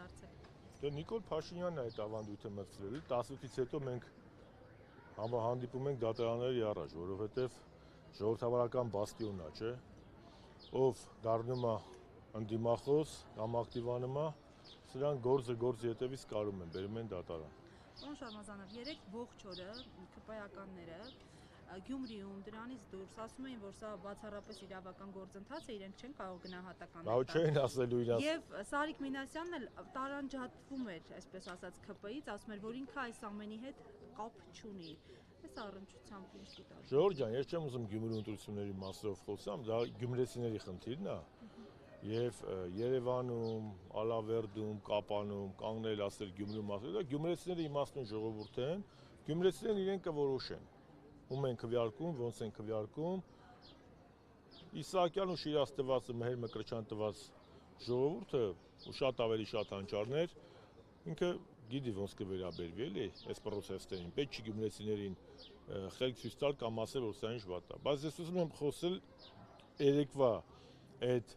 դարձել։ Դե Նիկոլ Փաշինյանն է այդ ավանդույթը մտցրել, 18-ից հետո մենք հանդիպում ենք դատարանների առաջ, որովհետև ժողովրդավարական բաստիոնն է, չէ, ով դառնում է ընդդիմախոս կամ ակտիվանում է, սրան գործ ետևից կարում են, բերում են դատարան։ Պարոն Շարմազանով, երեք ողջ օրը ԿՊ-ականները Գյումրիում դրանից դուրս ասում էին, որ սա բացառապես իրավական գործընթաց է, իրենք չեն կարող գնահատական Դա չէին ասելու իրաց։ Եվ Սարիկ Մինասյանն էլ տարանջատվում էր, այսպես ասած, ԿՊ-ից, ասում էր, որ ինքը այս ամենի հետ կապ չունի։ Այս առնչությամբ ինչ գիտակ։ Ժողովուրդ ջան, ես չեմ ուզում Գյումրու ընտրությունների մասով խոսամ, դա գյումրեցիների խնդիրն է։ Եվ Երևանում, Ալավերդում, Կապանում կանգնել ասել Գյումրու մասին, դա գյումրեցիները իմաստուն ժողովուրդ են, գյումրեցիներն իրենք կորոշեն, ում են քվեարկում, ոնց են քվեարկում։ Իսահակյան ու Շիրազ տված Մհեր Մկրտչյան տված ժողովուրդը ու շատ ավելի շատ հանճարներ, ինքը գիտի ոնց կվերաբերվի էլի այս պրոցեսներին, պետք չի գյումրեցիներին խելք ցույց տալ կամ ասել, որ սա ինչ վատ է։ Բայց ես ուզում եմ խոսել երեկվա այդ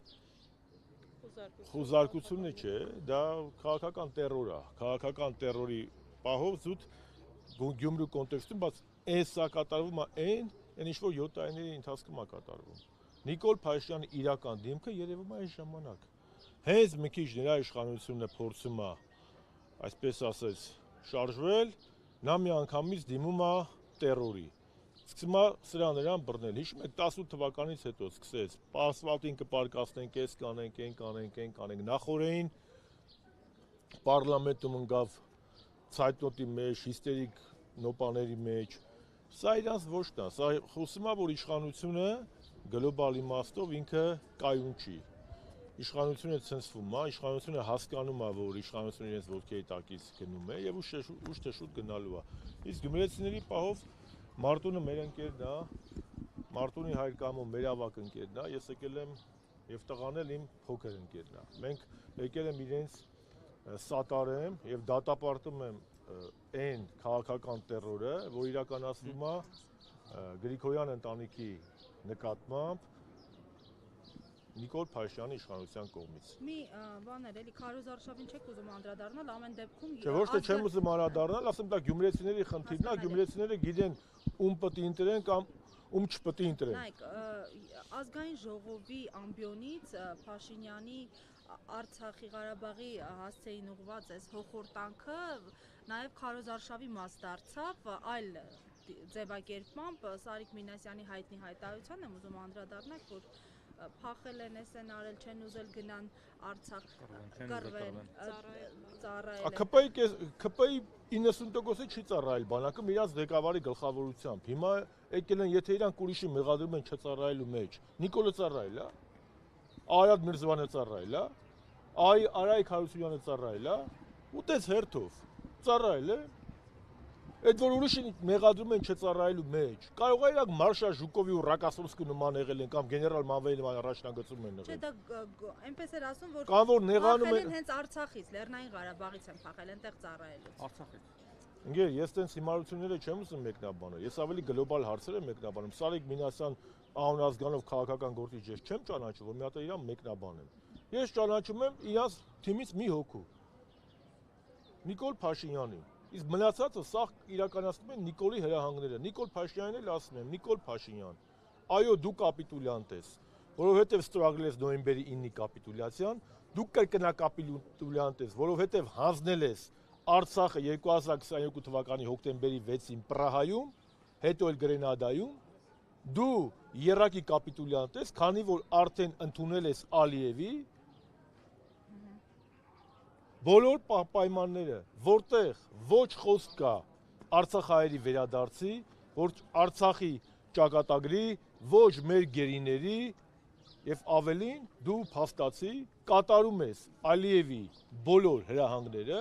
խուզարկությունը չէ, դա քաղաքական տերոր է, քաղաքական տերորի պահով զուտ Գյումրու կոնտեքստում, բայց սա կատարվում է այն ինչ որ 7 տարիների ընթացքում է կատարվում։ Նիկոլ Փաշինյանի իրական դիմքը երևում է այս ժամանակ։ Հենց մի քիչ նրա իշխանությունը փորձում է, այսպես ասած, շարժվել, նա միանգամից դիմում է տերորի։ Սկսում է սրան նրան բռնել։ Հիշում եք 18 թվականից հետո սկսեց ասֆալտին կպարկասնենք, այս կանենք, այն կանենք, նախորդին պարլամենտում ընկավ ցայտնոտի մեջ, հիստերիկ նոպաների մեջ։ Սա իրանց ոչն է, սա խոսում է, որ իշխանությունը գլոբալ իմաստով ինքը կայուն չի։ Իշխանությունը ցնցվում է, իշխանությունը հասկանում է, որ իշխանությունը իրենց ոտքերի տակից գնում է եւ ուշ թե շուտ գնալու է։ Իսկ գյումրեցիների պահով Մարտունը մեր ընկերն է, Մարտունի հայր կամո մեր ավակ ընկերն է, ես եկել եմ եւ տղան էլ իմ փոքր ընկերն է։ Մենք եկել եմ իրենց սատարեմ եւ դատապարտում եմ այն քաղաքական տերորը, որ իրականացվում է Գրիգորյան ընտանիքի նկատմամբ Նիկոլ Փաշինյանի իշխանության կողմից։ Մի բան էր, էլի Քարոզարշավին չեք ուզում անդրադառնալ, ամեն դեպքում Չէ, ոչ թե չեմ ուզում անդրադառնալ, ասեմ դա գյումրեցիների խնդիրն է, գյումրեցիները գիտեն ում պետք է ընտրեն կամ ում չպետք է ընտրեն։ Նայեք, ազգային ժողովի ամբիոնից Փաշինյանի Արցախի Ղարաբաղի հասցեին ուղված այս հոխորտանքը նաև Քարոզարշավի մաս դարձավ, այլ ձևակերպմամբ Սարիկ Մինասյանի հայտնի հայտարարության եմ ուզում անդրադառնալ, որ փախել են, էսեն արել, չեն ուզել գնան Արցախ, կռվեն, ծառայել։ ԿՊ-ի 90%-ը չի ծառայել բանակում իրաց ղեկավարի գլխավորությամբ։ Հիմա եկել են, եթե իրանք ուրիշի մեղադրում են չծառայելու մեջ, Նիկոլը ծառայել է, Արադ Միրզոյանը ծառայել է, Արայիկ Հարությունյանը ծառայել է, ուտեց հերթով, ծառայել է։ Այդ որ ուրիշին մեղադրում են չծառայելու մեջ, կարող է իրանք Մարշա Ժուկովի ու Ռակասովսկի նման եղել են կամ գեներալ Մանվեի նման առաջնագծում են եղել։ Չէ, դա այնպես էր ասում, որ կամ որ նեղանում են հենց Արցախից, Լեռնային Ղարաբաղից են փախել, այնտեղ ծառայելուց։ Արցախից։ Ընկեր, ես տենց հիմարությունները չեմ ուզում մեկնաբանել, ես ավելի գլոբալ հարցեր եմ մեկնաբանում։ Սարիկ Մինասյան անազգանով քաղաքական գործիչ ես չեմ ճանաչում, որ մի հատ իրան մեկնաբանեմ։ Ես ճանաչում եմ իրանց թիմից մի հոգու։ Նիկոլ Փաշինյանին։ Իսկ մնացածը սա իրականացնում են Նիկոլի հրահանգները։ Նիկոլ Փաշինյանին էլ ասում եմ, Նիկոլ Փաշինյան, այո, դու կապիտուլյանտ ես, որովհետև ստորագրել ես նոյեմբերի 9-ի կապիտուլյացիան, դու կրկնակապիտուլյանտ ես, որովհետև հանձնել ես Արցախը 2022 թվականի հոկտեմբերի 6-ին Պրահայում, հետո էլ Գրենադայում, դու եռակի կապիտուլյանտ ես, քանի որ արդեն ընդունել ես Ալիևի բոլոր պայմանները, որտեղ ոչ խոսք կա Արցախահայերի վերադարձի, որ Արցախի ճակատագրի, ոչ մեր գերիների եւ ավելին դու փաստացի կատարում ես Ալիևի բոլոր հրահանգները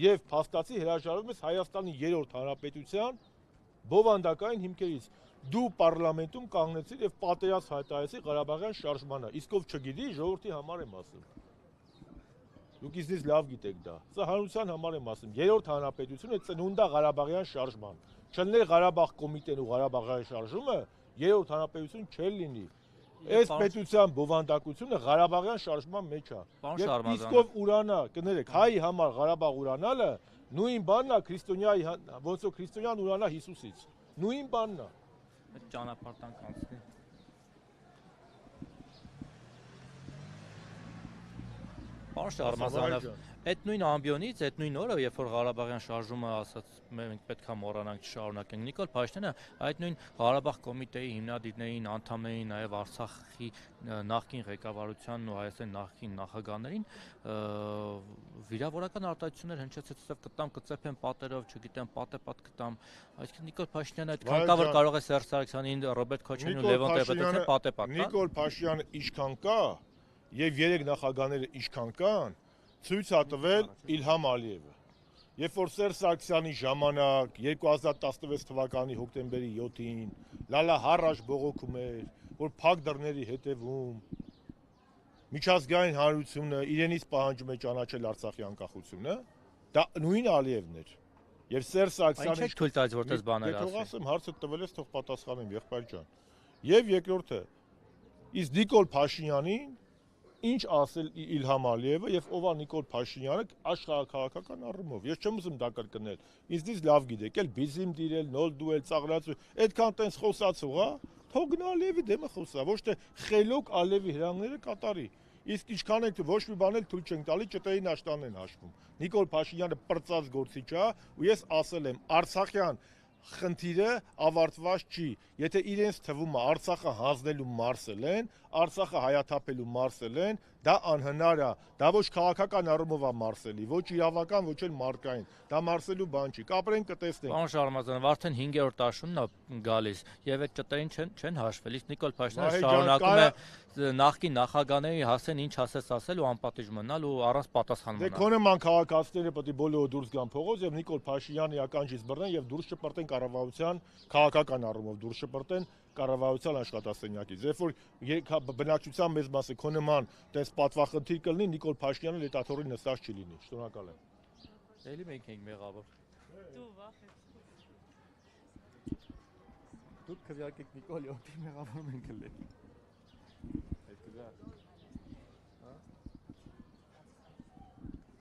եւ փաստացի հրաժարվում ես Հայաստանի 3-րդ հանրապետության բովանդակային հիմքերից։ Դու պարլամենտում կանգնեցիր եւ պատերազմ հայտարարեցիր Ղարաբաղյան շարժմանը, իսկ ով չգիտի, ժողովրդի համար եմ ասում։ Դուք ինձնից լավ գիտեք դա։ Սա հանրության համար եմ ասում։ 3-րդ հանրապետությունը ծնունդա Ղարաբաղյան շարժման։ Չլներ Ղարաբաղ կոմիտեն ու Ղարաբաղյան շարժումը, 3-րդ հանրապետություն չէր լինի։ Այս պետության բովանդակությունը Ղարաբաղյան շարժման մեջ է։ Եվ իսկով ուրանա, կներեք, հայի համար Ղարաբաղ ուրանալը նույն բանն է քրիստոնյայի, ոնց որ քրիստոնյան ուրանա Հիսուսից։ Նույն բանն է։ Այդ ճանապարհտան կանցնի։ Պարոն Շարմազանով, այդ նույն ամբիոնից, այդ նույն օրը, երբ որ Ղարաբաղյան շարժումը ասաց, մենք պետք է մոռանանք, չշարունակենք, Նիկոլ Փաշինյանը այդ նույն Ղարաբաղ կոմիտեի հիմնադիրներին, անդամներին, նաև Արցախի նախկին ղեկավարությանն ու Հայաստանի նախկին նախագահներին վիրավորական արտահայտություններ հնչեցեց, կտամ կծեփեն պատերով, չգիտեմ, պատեպատ կտամ, այսինքն Նիկոլ Փաշինյանը այդքան կա, որ կարող է Սերժ Սարգսյանին, Ռոբերտ Քոչարյանին ու Լևոն Տեր-Պետրոսյանին պատեպատ, Նիկոլ Փաշինյանը ինչքան կա, եւ 3 նախագահները ինչքան կան, ցույց է տվել Իլհամ Ալիևը։ Երբ որ Սերժ Սարգսյանի ժամանակ 2016 թվականի հոկտեմբերի 7-ին լալա հառաշ բողոքում էր, որ փակ դռների հետևում միջազգային հանրությունը իրենից պահանջում է ճանաչել Արցախի անկախությունը, դա նույն Ալիևն էր։ Եվ Սերժ Սարգսյանը ինչ թույլ տալիս որտես բաներ ասի։ Թող ասեմ, հարցը տվել ես, թող պատասխանեմ, եղբայր ջան։ Եվ երկրորդը, իսկ Նիկոլ Փաշինյանին ինչ ասել Իլհամ Ալիևը եւ ով է Նիկոլ Փաշինյանը աշխարհակաղակական առումով։ Ես չեմ ուզում դա կրկնել։ Ինձնից լավ գիտեք, էլ բիզիմ դիրել, նոլ դուել, ծաղրացու, այդքան տենց խոսացող, հա, թող գնա Ալիևի դեմը խոսա, ոչ թե խելոք Ալիևի հրամները կատարի։ Իսկ ինչքան եք ոչ մի բան էլ թույլ չենք տալի, ՃՏ-ի աշտանն են հաշվում։ Նիկոլ Փաշինյանը պրծած գործիչ է ու ես ասել եմ, Արցախյան խնդիրը ավարտված չի։ Եթե իրենց թվում է Արցախը հանձնելու մարսել են, Արցախը հայաթափելու մարսել են, դա անհնար է, դա ոչ քաղաքական առումով է մարսելի, ոչ իրավական, ոչ էլ մարկային, դա մարսելու բան չի, կապրեն կտեսնենք։ Պարոն Շարմազանով, արդեն 5-րդ աշունն է գալիս, եւ այդ ՃՏ-ին չեն հաշվել, իսկ Նիկոլ Փաշինյանը շարունակում է նախկին նախագահների հասեն ինչ ասես ասել ու անպատիժ մնալ ու առանց պատասխան մնալ։ Դե քո նման քաղաքացիները պետք է բոլորը դուրս գան փողոց եւ Նիկոլ Փաշինյանի ականջից բռնեն եւ դուրս չպրտեն կառավարության քաղաքական առումով դուրս չպրտեն կառավարության աշխատասենյակից։ Երբ որ բնակչության մեծ մասը քո նման տես պատվախնդիր կլինի, Նիկոլ Փաշինյանը լետաթորին նստած չի լինի։ Շնորհակալ եմ։ Էլի մենք ենք մեղավոր։ Դու վախեցու։ Դուք քվյարկեք Նիկոլի օդի մեղավոր մենք ենք։ Այդ կգա։